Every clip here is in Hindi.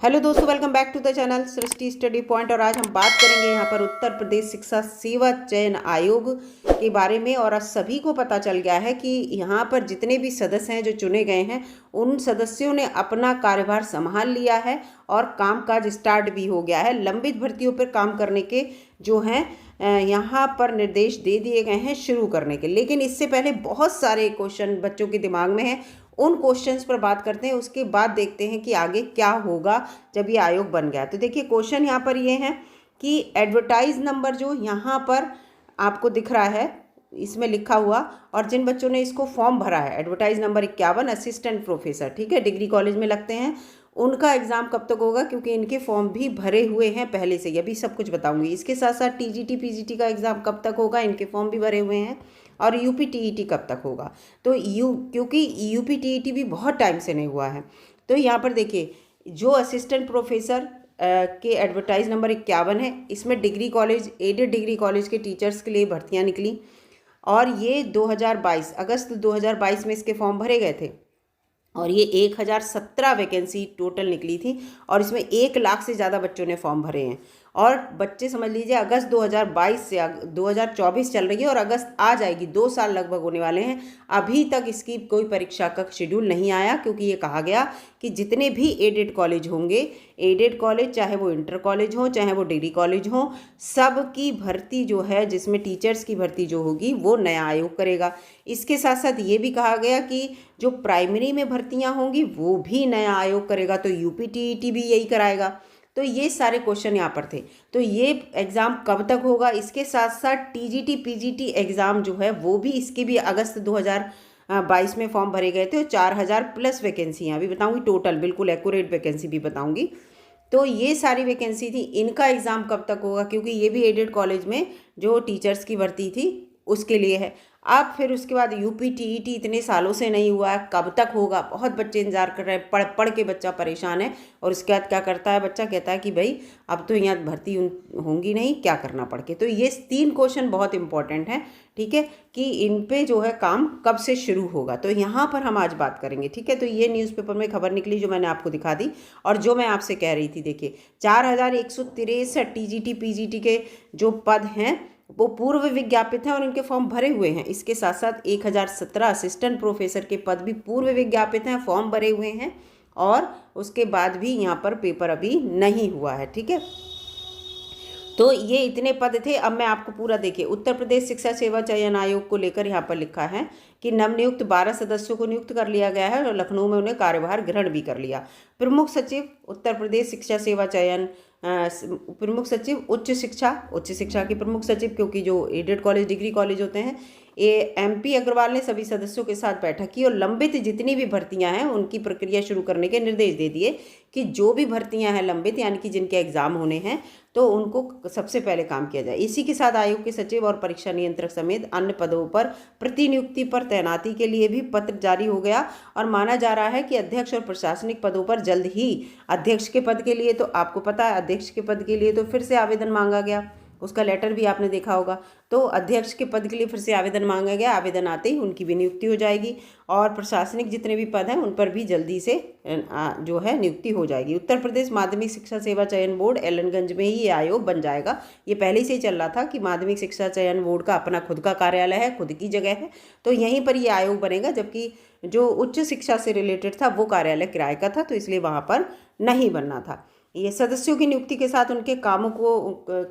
हेलो दोस्तों, welcome back to the channel Srishti study point. और आज हम बात करेंगे यहाँ पर उत्तर प्रदेश शिक्षा सेवा चयन आयोग के बारे में। और आज सभी को पता चल गया है कि यहाँ पर जितने भी सदस्य हैं जो चुने गए हैं, उन सदस्यों ने अपना कार्यभार संभाल लिया है और कामकाज स्टार्ट भी हो गया है। लंबित भर्तियों पर काम करने के जो हैं यहाँ पर निर्देश दे दिए गए हैं शुरू करने के। लेकिन इससे पहले बहुत सारे क्वेश्चन बच्चों के दिमाग में हैं, उन क्वेश्चंस पर बात करते हैं। उसके बाद देखते हैं कि आगे क्या होगा जब ये आयोग बन गया। तो देखिए, क्वेश्चन यहाँ पर ये है कि एडवर्टाइज नंबर जो यहाँ पर आपको दिख रहा है इसमें लिखा हुआ, और जिन बच्चों ने इसको फॉर्म भरा है, एडवर्टाइज नंबर 51 असिस्टेंट प्रोफेसर, ठीक है, डिग्री कॉलेज में लगते हैं, उनका एग्ज़ाम कब तक होगा, क्योंकि इनके फॉर्म भी भरे हुए हैं पहले से ही। अभी सब कुछ बताऊंगी। इसके साथ साथ टीजीटी पीजीटी का एग्ज़ाम कब तक होगा, इनके फॉर्म भी भरे हुए हैं। और यूपी टीईटी कब तक होगा, तो क्योंकि यूपी टीईटी भी बहुत टाइम से नहीं हुआ है। तो यहाँ पर देखिए, जो असिस्टेंट प्रोफेसर के एडवर्टाइज नंबर 51 है, इसमें degree college, aided degree college के टीचर्स के लिए भर्तियाँ निकली। और ये 2022 अगस्त 2022 में इसके फॉर्म भरे गए थे। और ये 1017 वैकेंसी टोटल निकली थी, और इसमें 1 लाख से ज़्यादा बच्चों ने फॉर्म भरे हैं। और बच्चे समझ लीजिए, अगस्त 2022 से 2024 चल रही है और अगस्त आ जाएगी, 2 साल लगभग होने वाले हैं। अभी तक इसकी कोई परीक्षा का शेड्यूल नहीं आया, क्योंकि ये कहा गया कि जितने भी एडेड कॉलेज होंगे, एडेड कॉलेज चाहे वो इंटर कॉलेज हो चाहे वो डिग्री कॉलेज हो, सब की भर्ती जो है, जिसमें टीचर्स की भर्ती जो होगी वो नया आयोग करेगा। इसके साथ साथ ये भी कहा गया कि जो प्राइमरी में भर्तियां होंगी वो भी नया आयोग करेगा, तो यूपी टीईटी भी यही कराएगा। तो ये सारे क्वेश्चन यहाँ पर थे। तो ये एग्ज़ाम कब तक होगा, इसके साथ साथ टीजीटी पीजीटी एग्ज़ाम जो है वो भी, इसके भी अगस्त 2022 में फॉर्म भरे गए थे। 4000 प्लस वैकेंसियाँ भी बताऊँगी, टोटल बिल्कुल एक्यूरेट वैकेंसी भी बताऊँगी। तो ये सारी वैकेंसी थी, इनका एग्ज़ाम कब तक होगा, क्योंकि ये भी एडेड कॉलेज में जो टीचर्स की भर्ती थी उसके लिए है। अब फिर उसके बाद यूपी टीईटी इतने सालों से नहीं हुआ है, कब तक होगा, बहुत बच्चे इंतजार कर रहे हैं, पढ़ पढ़ के बच्चा परेशान है। और उसके बाद क्या करता है बच्चा, कहता है कि भाई अब तो यहाँ भर्ती होंगी नहीं, क्या करना पड़ के। तो ये 3 क्वेश्चन बहुत इंपॉर्टेंट हैं, ठीक है, कि इन पे जो है काम कब से शुरू होगा, तो यहाँ पर हम आज बात करेंगे, ठीक है। तो ये न्यूज़पेपर में खबर निकली जो मैंने आपको दिखा दी, और जो मैं आपसे कह रही थी, देखिए 4163 टीजीटी पीजीटी के जो पद हैं वो पूर्व विज्ञापित हैं और इनके फॉर्म भरे हुए हैं। इसके साथ साथ 1017 असिस्टेंट प्रोफेसर के पद भी पूर्व विज्ञापित हैं, फॉर्म भरे हुए हैं, और उसके बाद भी यहाँ पर पेपर अभी नहीं हुआ है, ठीक है। तो ये इतने पद थे। अब मैं आपको पूरा, देखिए, उत्तर प्रदेश शिक्षा सेवा चयन आयोग को लेकर यहाँ पर लिखा है कि नवनियुक्त 12 सदस्यों को नियुक्त कर लिया गया है और लखनऊ में उन्हें कार्यभार ग्रहण भी कर लिया। प्रमुख सचिव उत्तर प्रदेश शिक्षा सेवा चयन, प्रमुख सचिव उच्च शिक्षा के प्रमुख सचिव, क्योंकि जो एडेड कॉलेज डिग्री कॉलेज होते हैं, MP अग्रवाल ने सभी सदस्यों के साथ बैठक की और लंबित जितनी भी भर्तियां हैं उनकी प्रक्रिया शुरू करने के निर्देश दे दिए कि जो भी भर्तियां हैं लंबित, यानी कि जिनके एग्जाम होने हैं, तो उनको सबसे पहले काम किया जाए। इसी के साथ आयोग के सचिव और परीक्षा नियंत्रक समेत अन्य पदों पर प्रतिनियुक्ति पर तैनाती के लिए भी पत्र जारी हो गया। और माना जा रहा है कि अध्यक्ष और प्रशासनिक पदों पर जल्द ही, अध्यक्ष के पद के लिए तो आपको पता है, अध्यक्ष के पद के लिए तो फिर से आवेदन मांगा गया, उसका लेटर भी आपने देखा होगा। तो अध्यक्ष के पद के लिए फिर से आवेदन मांगा गया, आवेदन आते ही उनकी भी नियुक्ति हो जाएगी, और प्रशासनिक जितने भी पद हैं उन पर भी जल्दी से जो है नियुक्ति हो जाएगी। उत्तर प्रदेश माध्यमिक शिक्षा सेवा चयन बोर्ड एलनगंज में ही ये आयोग बन जाएगा। ये पहले से ही चल रहा था कि माध्यमिक शिक्षा चयन बोर्ड का अपना खुद का कार्यालय है, खुद की जगह है, तो यहीं पर ये आयोग बनेगा। जबकि जो उच्च शिक्षा से रिलेटेड था वो कार्यालय किराए का था, तो इसलिए वहाँ पर नहीं बनना था। ये सदस्यों की नियुक्ति के साथ उनके कामों को,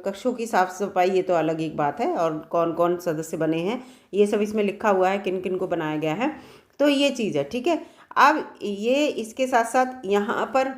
कक्षों की साफ सफाई, ये तो अलग एक बात है, और कौन कौन सदस्य बने हैं ये सब इसमें लिखा हुआ है, किन किन को बनाया गया है, तो ये चीज़ है, ठीक है। अब ये इसके साथ साथ यहाँ पर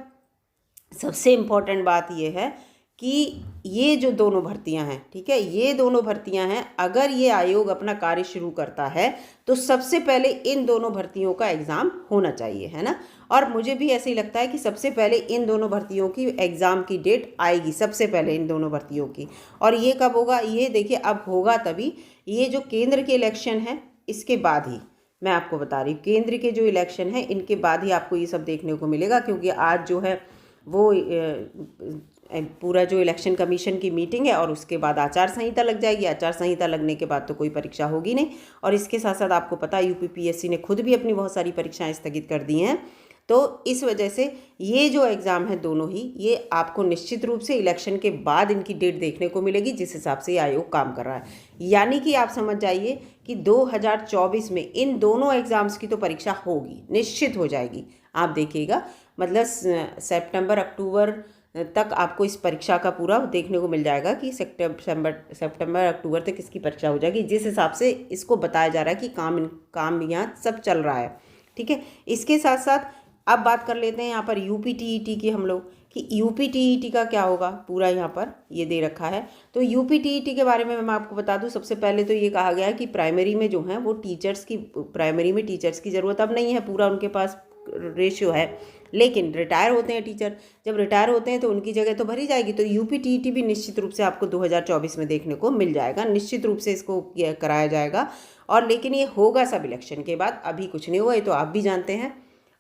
सबसे इम्पोर्टेंट बात ये है कि ये जो दोनों भर्तियां हैं, ठीक है, ये दोनों भर्तियां हैं, अगर ये आयोग अपना कार्य शुरू करता है तो सबसे पहले इन दोनों भर्तियों का एग्ज़ाम होना चाहिए, है ना। और मुझे भी ऐसे ही लगता है कि सबसे पहले इन दोनों भर्तियों की एग्ज़ाम की डेट आएगी, सबसे पहले इन दोनों भर्तियों की। और ये कब होगा, ये देखिए अब होगा तभी, ये जो केंद्र के इलेक्शन है इसके बाद ही, मैं आपको बता रही हूँ, केंद्र के जो इलेक्शन है इनके बाद ही आपको ये सब देखने को मिलेगा। क्योंकि आज जो है वो पूरा जो इलेक्शन कमीशन की मीटिंग है, और उसके बाद आचार संहिता लग जाएगी। आचार संहिता लगने के बाद तो कोई परीक्षा होगी नहीं। और इसके साथ साथ आपको पता है UPPSC ने खुद भी अपनी बहुत सारी परीक्षाएं स्थगित कर दी हैं। तो इस वजह से ये जो एग्ज़ाम है दोनों ही, ये आपको निश्चित रूप से इलेक्शन के बाद इनकी डेट देखने को मिलेगी, जिस हिसाब से ये आयोग काम कर रहा है। यानी कि आप समझ जाइए कि 2024 में इन दोनों एग्ज़ाम्स की तो परीक्षा होगी, निश्चित हो जाएगी। आप देखिएगा, मतलब सितंबर अक्टूबर तक आपको इस परीक्षा का पूरा देखने को मिल जाएगा कि सितंबर अक्टूबर तक इसकी परीक्षा हो जाएगी, जिस हिसाब से इसको बताया जा रहा है कि काम यहाँ सब चल रहा है। ठीक है, इसके साथ साथ अब बात कर लेते हैं यहाँ पर यूपीटीईटी की हम लोग, कि यूपीटीईटी का क्या होगा, पूरा यहाँ पर ये दे रखा है। तो यूपीटीईटी के बारे में मैं आपको बता दूँ, सबसे पहले तो ये कहा गया है कि प्राइमरी में जो है वो प्राइमरी में टीचर्स की ज़रूरत अब नहीं है, पूरा उनके पास रेशियो है। लेकिन रिटायर होते हैं टीचर, जब रिटायर होते हैं तो उनकी जगह तो भरी जाएगी। तो यूपीटीईटी भी निश्चित रूप से आपको 2024 में देखने को मिल जाएगा, निश्चित रूप से इसको कराया जाएगा। और लेकिन ये होगा सब इलेक्शन के बाद, अभी कुछ नहीं हुआ, ये तो आप भी जानते हैं।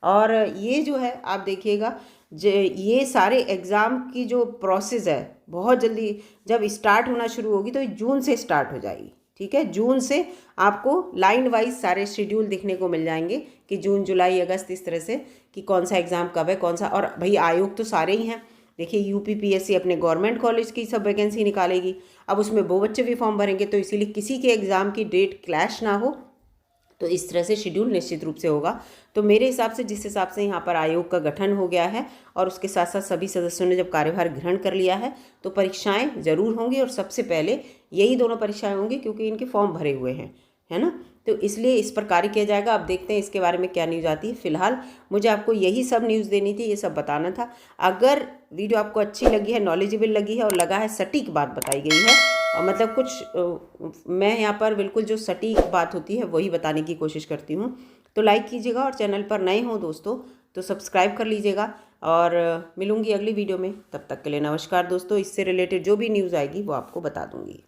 और ये जो है आप देखिएगा, ये सारे एग्ज़ाम की जो प्रोसेस है बहुत जल्दी जब स्टार्ट होना शुरू होगी तो जून से स्टार्ट हो जाएगी। ठीक है, जून से आपको लाइन वाइज सारे शेड्यूल देखने को मिल जाएंगे कि जून जुलाई अगस्त इस तरह से कि कौन सा एग्ज़ाम कब है, कौन सा। और भाई आयोग तो सारे ही हैं, देखिए यूपीपीएससी अपने गवर्नमेंट कॉलेज की सब वैकेंसी निकालेगी, अब उसमें वो बच्चे भी फॉर्म भरेंगे, तो इसीलिए किसी के एग्ज़ाम की डेट क्लैश ना हो, तो इस तरह से शेड्यूल निश्चित रूप से होगा। तो मेरे हिसाब से जिस हिसाब से यहाँ पर आयोग का गठन हो गया है और उसके साथ साथ सभी सदस्यों ने जब कार्यभार ग्रहण कर लिया है, तो परीक्षाएं ज़रूर होंगी और सबसे पहले यही दोनों परीक्षाएं होंगी, क्योंकि इनके फॉर्म भरे हुए हैं, है ना। तो इसलिए इस पर कार्य किया जाएगा। अब देखते हैं इसके बारे में क्या न्यूज़ आती है। फिलहाल मुझे आपको यही सब न्यूज़ देनी थी, ये सब बताना था। अगर वीडियो आपको अच्छी लगी है, नॉलेजेबल लगी है और लगा है सटीक बात बताई गई है, और मतलब कुछ मैं यहाँ पर बिल्कुल जो सटीक बात होती है वही बताने की कोशिश करती हूँ, तो लाइक कीजिएगा और चैनल पर नए हो दोस्तों तो सब्सक्राइब कर लीजिएगा। और मिलूँगी अगली वीडियो में, तब तक के लिए नमस्कार दोस्तों। इससे रिलेटेड जो भी न्यूज़ आएगी वो आपको बता दूँगी।